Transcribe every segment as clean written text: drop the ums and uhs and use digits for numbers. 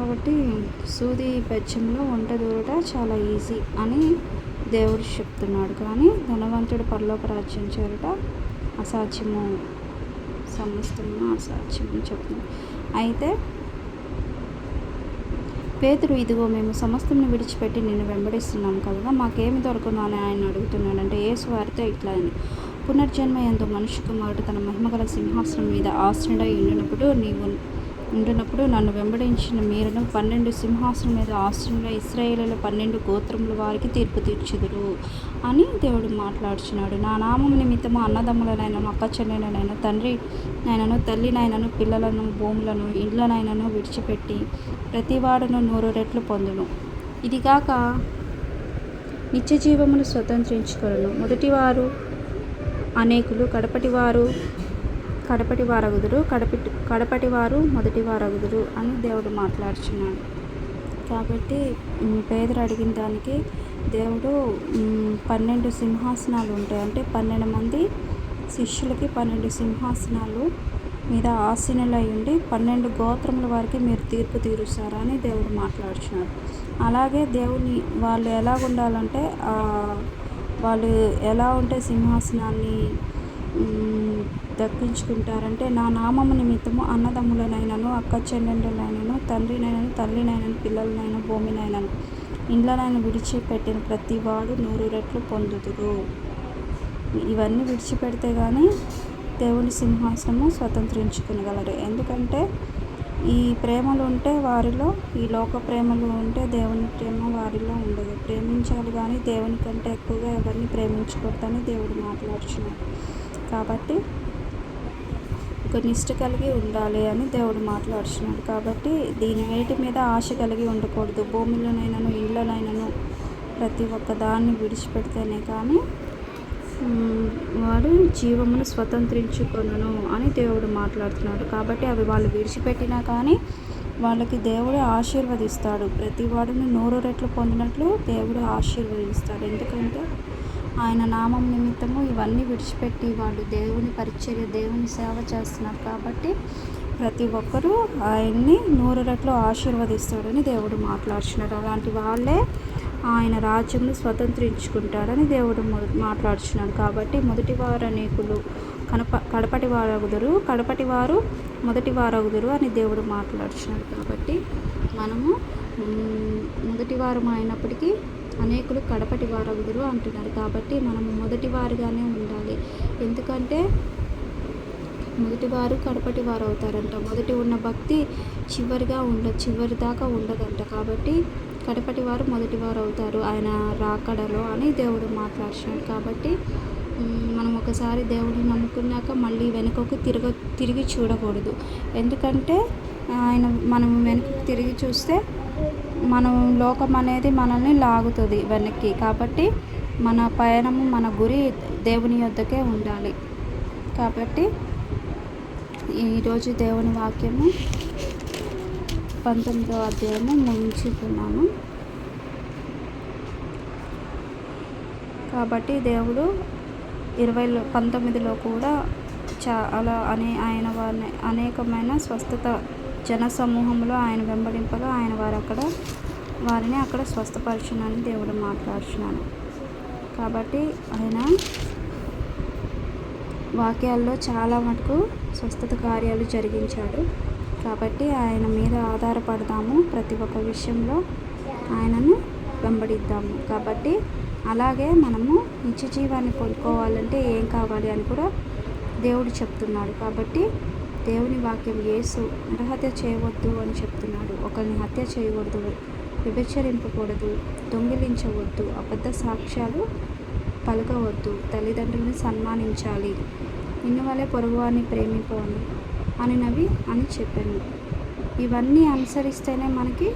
కాబట్టి సూది బెచ్చంలో వంట దూరట చాలా ఈజీ అని దేవుడు చెప్తున్నాడు. కానీ ధనవంతుడు పరలోక రాజ్యం చేరుట అసాధ్యము, సమస్తము అసాధ్యము చెప్తున్నాడు. అయితే పేతురు, ఇదిగో మేము సమస్తమును విడిచిపెట్టి నిన్ను వెంబడిస్తున్నాం కదా, మాకేమి దొరకను అని ఆయన అడుగుతున్నాడు. అంటే యేసు వారితో ఇట్లా అని, పునర్జన్మ యందు మనుష్య కుమారుడు తన మహిమగల సింహాసనం మీద ఆసీనుడై ఉండినప్పుడు నన్ను వెంబడించిన మీరును 12 సింహాసనం మీద ఆసీనులై ఇశ్రాయేలులో 12 గోత్రముల వారికి తీర్పు తీర్చుదురు అని దేవుడు మాట్లాడుచున్నాడు. నా నామం నిమిత్తము అన్నదమ్ములనైనను అక్కచెల్లెలనైనా తండ్రి నైనను తల్లినైనను పిల్లలను భూములను ఇండ్లనైనను విడిచిపెట్టి ప్రతివాడును 100 రెట్లు పొందును. ఇదిగాక నిత్య జీవమును స్వతంత్రించుకొనును. మొదటివారు అనేకులు, కడపటి వారగుదురు, కడపటి వారు మొదటి వారగుదురు అని దేవుడు మాట్లాడుచున్నాడు. కాబట్టి పేదరు అడిగిన దానికి దేవుడు 12 సింహాసనాలు ఉంటాయి, అంటే 12 మంది శిష్యులకి 12 సింహాసనాలు మీద ఆసీనులై ఉండి 12 గోత్రముల వారికి మీరు తీర్పు తీరుస్తారా అని దేవుడు మాట్లాడుచున్నాడు. అలాగే దేవుని వాళ్ళు ఎలా ఉండాలంటే, వాళ్ళు ఎలా ఉంటే సింహాసనాన్ని దక్కించుకుంటారంటే, నా నామము నిమిత్తము అన్నదమ్ములనైనను అక్క చెల్లెళ్ళనైనను తండ్రినైనను తల్లినైనను పిల్లలనైనా భూమినైనను ఇండ్లనైనా విడిచిపెట్టిన ప్రతి వాడు 100 రెట్లు పొందుదురు. ఇవన్నీ విడిచిపెడితే కానీ దేవుని సింహాసనము స్వతంత్రించుకునగలరు. ఎందుకంటే ఈ ప్రేమలు ఉంటే వారిలో, ఈ లోక ప్రేమలు ఉంటే దేవుని ప్రేమ వారిలో ఉండదు. ప్రేమించాలి కానీ దేవుని కంటే ఎక్కువగా ఎవరిని ప్రేమించకూడదని దేవుడు మాట్లాడుచున్నాడు. కాబట్టి ఒక నిష్ట కలిగి ఉండాలి అని దేవుడు మాట్లాడుచున్నాడు. కాబట్టి దీని వేటి మీద ఆశ కలిగి ఉండకూడదు. భూమిలోనైనాను ఇండ్లనైనాను ప్రతి ఒక్క దాన్ని విడిచిపెడితేనే కానీ వాడు జీవమును స్వతంత్రించుకొనును అని దేవుడు మాట్లాడుతున్నాడు. కాబట్టి అవి వాళ్ళు విడిచిపెట్టినా కానీ వాళ్ళకి దేవుడు ఆశీర్వదిస్తాడు. ప్రతి వాడిని 100 రెట్లు పొందినట్లు దేవుడు ఆశీర్వదిస్తాడు. ఎందుకంటే ఆయన నామం నిమిత్తము ఇవన్నీ విడిచిపెట్టి వాళ్ళు దేవుని పరిచర్య, దేవుని సేవ చేస్తున్నారు. కాబట్టి ప్రతి ఒక్కరూ ఆయన్ని 100 రెట్లు ఆశీర్వదిస్తాడని దేవుడు మాట్లాడుచున్నాడు. అలాంటి వాళ్ళే ఆయన రాజ్యంను స్వతంత్రించుకుంటాడని దేవుడు మాట్లాడుచున్నాడు. కాబట్టి మొదటి వారు అనేకులు, కడపటి వారగుదురు, కడపటి వారు మొదటి వారగుదురు అని దేవుడు మాట్లాడుచున్నాడు. కాబట్టి మనము మొదటి వారం అయినప్పటికీ అనేకులు కడపటి వారగుదురు అంటున్నారు. కాబట్టి మనము మొదటి వారుగానే ఉండాలి. ఎందుకంటే మొదటి వారు కడపటి వారు అవుతారంట. మొదటి ఉన్న భక్తి చివరి దాకా ఉండదంట. కాబట్టి కడపటి వారు మొదటి వారు అవుతారు ఆయన రాకడలో అని దేవుడు మాట్లాడుతున్నాడు. కాబట్టి మనం ఒకసారి దేవుడిని నమ్ముకున్నాక మళ్ళీ వెనుకకు తిరిగి చూడకూడదు. ఎందుకంటే మనం వెనుకకు తిరిగి చూస్తే మనం లోకం అనేది మనల్ని లాగుతుంది వెనక్కి. కాబట్టి మన పయనము, మన గురి దేవుని యొద్దకే ఉండాలి. కాబట్టి ఈరోజు దేవుని వాక్యము 19వ అధ్యాయము ముగించుకున్నాను. కాబట్టి దేవుడు 19లో కూడా చాలా ఆయన వారిని అనేకమైన స్వస్థత జన సమూహంలో ఆయన వెంబడింపగా ఆయన వారిని అక్కడ స్వస్థపరచునని దేవుడు మాట్లాడుచున్నాను. కాబట్టి ఆయన వాక్యాల్లో చాలా మటుకు స్వస్థత కార్యాలు జరిగించాడు. కాబట్టి ఆయన మీద ఆధారపడదాము. ప్రతి ఒక్క విషయంలో ఆయనను వెంబడిద్దాము. కాబట్టి అలాగే మనము నిత్య జీవాన్ని పొందుకోవాలంటే ఏం కావాలి అని కూడా దేవుడు చెప్తున్నాడు. కాబట్టి దేవుని వాక్యం యేసు నరహత్య చేయవద్దు అని చెప్తున్నాడు. ఒకరిని హత్య చేయకూడదు, వ్యభిచరింపకూడదు, దొంగిలించవద్దు, అబద్ధ సాక్ష్యాలు పలకవద్దు, తల్లిదండ్రులను సన్మానించాలి, నిన్ను వలె పొరుగువారిని ప్రేమింపవద్దు అని చెప్పాను. ఇవన్నీ అనుసరిస్తేనే మనకి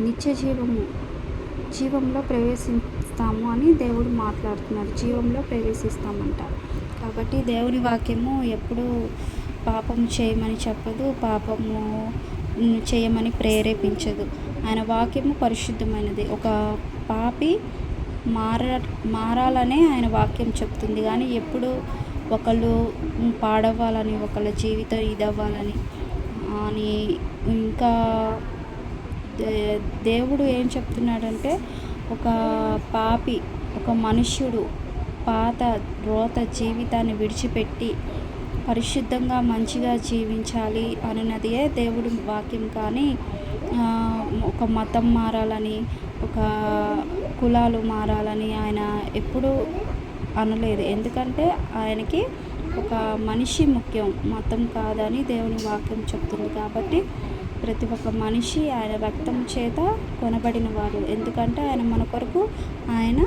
నిత్య జీవంలో ప్రవేశిస్తాము అని దేవుడు మాట్లాడుతున్నాడు. జీవంలో ప్రవేశిస్తామంట. కాబట్టి దేవుని వాక్యము ఎప్పుడూ పాపం చేయమని చెప్పదు, పాపము చేయమని ప్రేరేపించదు. ఆయన వాక్యము పరిశుద్ధమైనది. ఒక పాపి మారాలనే ఆయన వాక్యం చెప్తుంది. కానీ ఎప్పుడు ఒకళ్ళు పాడవ్వాలని, ఒకళ్ళ జీవితం ఇదవ్వాలని అని ఇంకా దేవుడు ఏం చెప్తున్నాడంటే, ఒక పాపి, ఒక మనుష్యుడు పాత రోత జీవితాన్ని విడిచిపెట్టి పరిశుద్ధంగా మంచిగా జీవించాలి అన్నదే దేవుడి వాక్యం. కానీ ఒక మతం మారాలని, ఒక కులాలు మారాలని ఆయన ఎప్పుడూ అనలేదు. ఎందుకంటే ఆయనకి ఒక మనిషి ముఖ్యం, మతం కాదని దేవుని వాక్యం చెప్తుంది. కాబట్టి ప్రతి ఒక్క మనిషి ఆయన రక్తం చేత కొనబడిన వారు. ఎందుకంటే ఆయన మన కొరకు ఆయన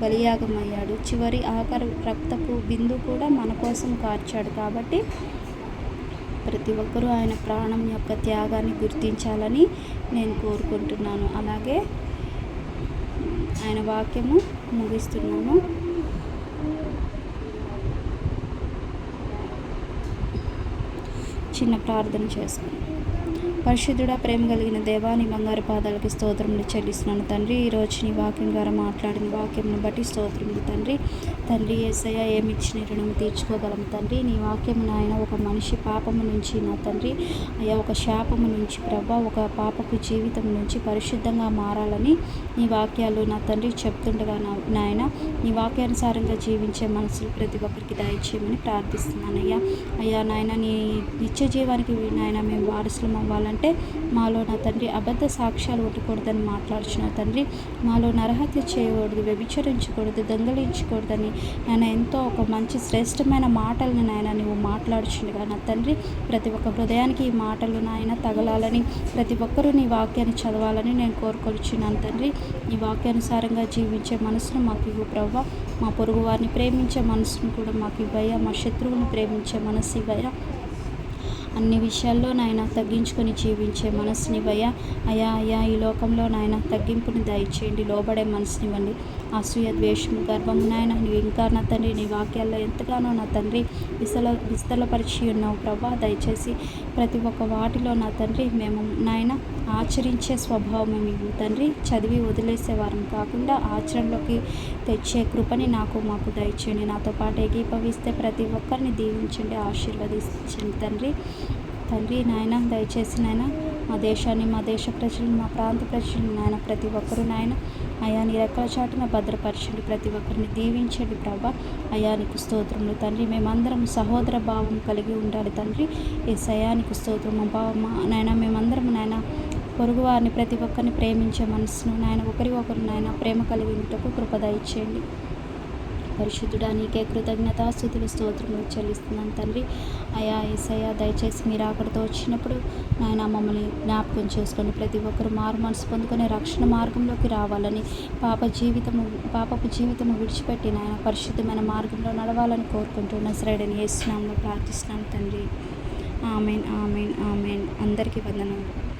బలియాగమయ్యాడు. చివరి ఆఖరి రక్తపు బిందు కూడా మన కోసం కార్చాడు. కాబట్టి ప్రతి ఒక్కరూ ఆయన ప్రాణం యొక్క త్యాగాన్ని గుర్తించాలని నేను కోరుకుంటున్నాను. అలాగే ఆయన వాక్యము ముగిస్తున్నాను. చిన్న ప్రార్థన చేసుకున్నాను. పరిశుద్ధుడా, ప్రేమ కలిగిన దేవా, నీ బంగారు పాదాలకి స్తోత్రములు చెల్లిస్తున్నాను తండ్రి. ఈరోజు నీ వాక్యం ద్వారా మాట్లాడిన వాక్యంను బట్టి స్తోత్రములు తండ్రి. తండ్రి యేసయ్య, ఏమి ఇచ్చిన రుణము తీర్చుకోగలం తండ్రి. నీ వాక్యము నాయన ఒక మనిషి పాపము నుంచి నా తండ్రి అయ్యా, ఒక శాపము నుంచి ప్రభా, ఒక పాపపు జీవితం నుంచి పరిశుద్ధంగా మారాలని నీ వాక్యాలు నా తండ్రి చెప్తుండగా నాయన నీ వాక్యానుసారంగా జీవించే మనసులు ప్రతి ఒక్కరికి దయచేయమని ప్రార్థిస్తున్నాను అయ్యా. అయ్యా నాయన, నీ నిత్య జీవానికి నాయన మేము వారసులం అవ్వాలని అంటే మాలో నా తండ్రి అబద్ధ సాక్ష్యాలు ఉండకూడదని మాట్లాడుచున్న తండ్రి, మాలో నరహత్య చేయకూడదు, వ్యభిచరించకూడదు, దొంగలించకూడదని ఆయన ఎంతో ఒక మంచి శ్రేష్టమైన మాటలను నాయన నువ్వు మాట్లాడుచుండగా నా తండ్రి, ప్రతి ఒక్క హృదయానికి ఈ మాటలు నాయన తగలాలని, ప్రతి ఒక్కరూ నీ వాక్యాన్ని చదవాలని నేను కోరుకొచ్చున్నాను తండ్రి. ఈ వాక్యానుసారంగా జీవించే మనసును మాకు ఇవ్వు ప్రవ్వ. మా పొరుగు వారిని ప్రేమించే మనసును కూడా మాకు ఇవ్వయ్యా. మా శత్రువుని ప్రేమించే మనసు ఇవ్వయ్యా. అన్ని విషయాల్లో నాయన తగ్గించుకొని జీవించే మనసునివ్వయ్యా. అయ్యా అయ్యా, ఈ లోకంలో నాయన తగ్గింపుని దయచేయండి, లోబడే మనసునివ్వండి. అసూయ, ద్వేషము, గర్వము నాయన నువ్వు ఇంకా నా తండ్రి నీ వాక్యాల్లో ఎంతగానో నా తండ్రి విస్తలపరిచి ఉన్నావు ప్రభా. దయచేసి ప్రతి ఒక్క వాటిలో నా తండ్రి మేము నాయన ఆచరించే స్వభావం మేము తండ్రి, చదివి వదిలేసేవారం కాకుండా ఆచరణలోకి తెచ్చే కృపని మాకు దయచేయండి. నాతో పాటు ఏకీభవిస్తే ప్రతి ఒక్కరిని దీవించండి, ఆశీర్వదించండి తండ్రి నాయన. దయచేసి నాయన మా దేశాన్ని, మా దేశ ప్రజలను, మా ప్రాంత ప్రజలను నాయన ప్రతి ఒక్కరూ నాయన అయా నీ రెక్కల చాటున భద్రపరచండి, ప్రతి ఒక్కరిని దీవించండి ప్రభా. అయా నీకు స్తోత్రములు తండ్రి. మేమందరం సహోదర భావం కలిగి ఉండాలి తండ్రి. యేసయ్యా నీకు స్తోత్రము నాయన. మేమందరం నాయన పొరుగువారిని ప్రతి ఒక్కరిని ప్రేమించే మనసును నాయన ఒకరికొకరు నాయన ప్రేమ కలిగి ఉంటకు కృప దయచేయండి. పరిశుద్ధుడా, నీకే కృతజ్ఞతాస్తుతులు స్తోత్రములు చెల్లిస్తున్నాను తండ్రి. అయా యేసయ్యా, దయచేసి మీరు అక్కడితో వచ్చినప్పుడు నాయన మమ్మల్ని జ్ఞాపకం చేసుకొని ప్రతి ఒక్కరు మారు మనసు పొందుకొని రక్షణ మార్గంలోకి రావాలని, పాపపు జీవితము విడిచిపెట్టి నాయన పరిశుద్ధమైన మార్గంలో నడవాలని కోరుకుంటున్న శ్రేణిని యేసు నామములో ప్రార్థిస్తున్నాను తండ్రి. Amen, amen, amen. అందరికీ వందనాలు.